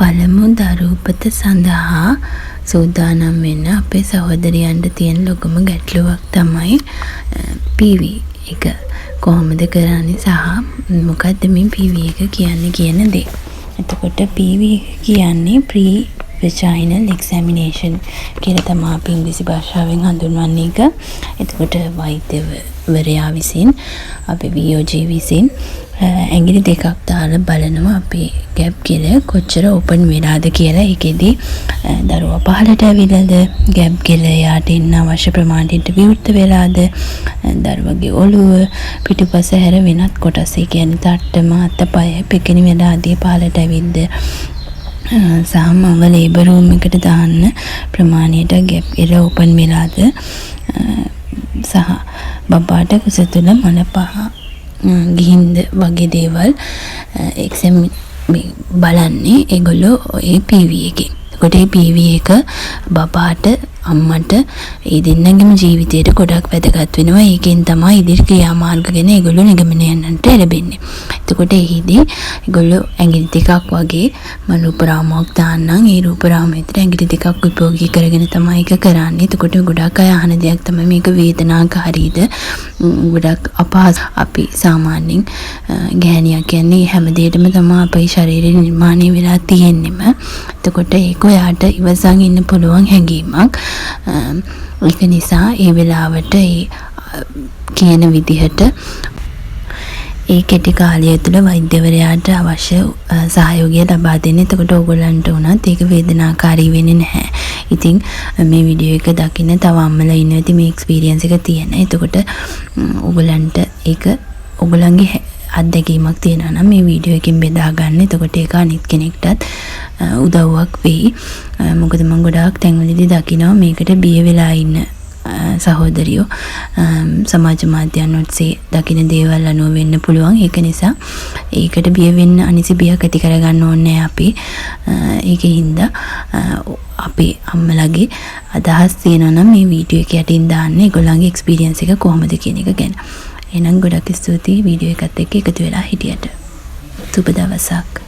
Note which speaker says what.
Speaker 1: පළමු දරුපත සඳහා සූදානම් වෙන්න අපේ සහෝදරයන්ට තියෙන ලොකුම ගැටලුවක් තමයි PV එක කොහොමද කරන්නේ සහ මොකද්ද මේ PV එක කියන්නේ කියන දේ. එතකොට PV කියන්නේ pre-vaginal examination කියලා තමයි අපි ඉංග්‍රීසි භාෂාවෙන් හඳුන්වන්නේ එක. එතකොට වෛද්‍යවරයා විසින් අපි VOG විසින් ඇඟිලි දෙකක් දාලා බලනවා අපේ ගැප් කෙල කොච්චර ඕපන් වෙලාද කියලා. ඒකෙදි දරුවා පහළට ඇවිල්ලාද, ගැප් කෙල යට එන්න අවශ්‍ය ප්‍රමාණයට විවෘත වෙලාද, දරුවගේ ඔළුව පිටුපස හැර වෙනත් කොටස්, ඒ කියන්නේ තට්ටම, අතපය පිකිනි වෙලාදී පහළට ඇවිද්ද සහ මව ලේබර් රූම් එකට දාන්න ප්‍රමාණයට ගැප් කෙල ඕපන් වෙලාද සහ බබාට කුස තුළ මල පහ ගිහින්ද වගේ දේවල් බලන්නේ ඒගොල්ලෝ ඒ PV එකේ. එතකොට ඒ PV එක බබාට අම්මට ඒ දෙන්නගේම ජීවිතයට ගොඩක් වැදගත් වෙනවා. ඒකෙන් තමයි ඉදිරි ක්‍රියාමාර්ග ගැන ඒගොල්ලෝ නිගමනය යන්නට ලැබෙන්නේ. එතකොට එහිදී ඒගොල්ලෝ ඇඟිලි දෙකක් වගේ රූප රාමුවක් දාන්නම්. ඒ රූප රාමුව විතර ඇඟිලි දෙකක් උපයෝගී කරගෙන තමයි ඒක කරන්නේ. එතකොට ගොඩක් අය අහන දෙයක් තමයි මේක වේදනාකාරීද, ගොඩක් අපහසු. අපි සාමාන්‍යයෙන් ගැහණියක් කියන්නේ හැම දෙයකම තමයි අපේ ශරීරය නිර්මාණය වෙලා තියෙන්නෙම. එතකොට ඒක ඔයාට ඉවසන් ඉන්න පුළුවන් හැඟීමක්. ඒක නිසා ඒ වෙලාවට ඒ කියන විදිහට ඒ කෙටි කාලය තුළ වෛද්‍යවරයාට අවශ්‍ය සහයෝගය ලබා දෙන්න. එතකොට ඕගොල්ලන්ට උනත් ඒක වේදනාකාරී වෙන්නේ නැහැ. ඉතින් මේ වීඩියෝ එක දකින්න තව අම්මලා ඉන්නවා. ඉතින් මේ එක්ස්පීරියන්ස් එක තියෙන. එතකොට ඕගොල්ලන්ට ඒක ඕගොල්ලන්ගේ අත්දැකීමක් තියෙනවා නම් මේ වීඩියෝ එකෙන් බෙදා ගන්න. එතකොට ඒක අනිත් කෙනෙක්ටත් උදව්වක් වෙයි. මොකද මම ගොඩාක් තැන්වලදී දකිනවා මේකට බිය වෙලා ඉන්න සහෝදරියෝ සමාජ මාධ්‍යයන් ඔස්සේ දකින දේවල් අනුව වෙන්න පුළුවන්. ඒක නිසා ඒකට බිය වෙන්න අනිසි බියක් ඇති කරගන්න ඕනේ අපි. ඒකින්ද අපේ අම්මලාගේ අදහස් තියෙනවා නම් මේ වීඩියෝ එක යටින් දාන්න ඒගොල්ලන්ගේ එක්ස්පීරියන්ස් එක කොහොමද කියන එක ගැන. එහෙනම් ගොඩක් ස්තුතියි වීඩියෝ එකත් එක්ක එකතු වෙලා හිටියට. සුබ දවසක්.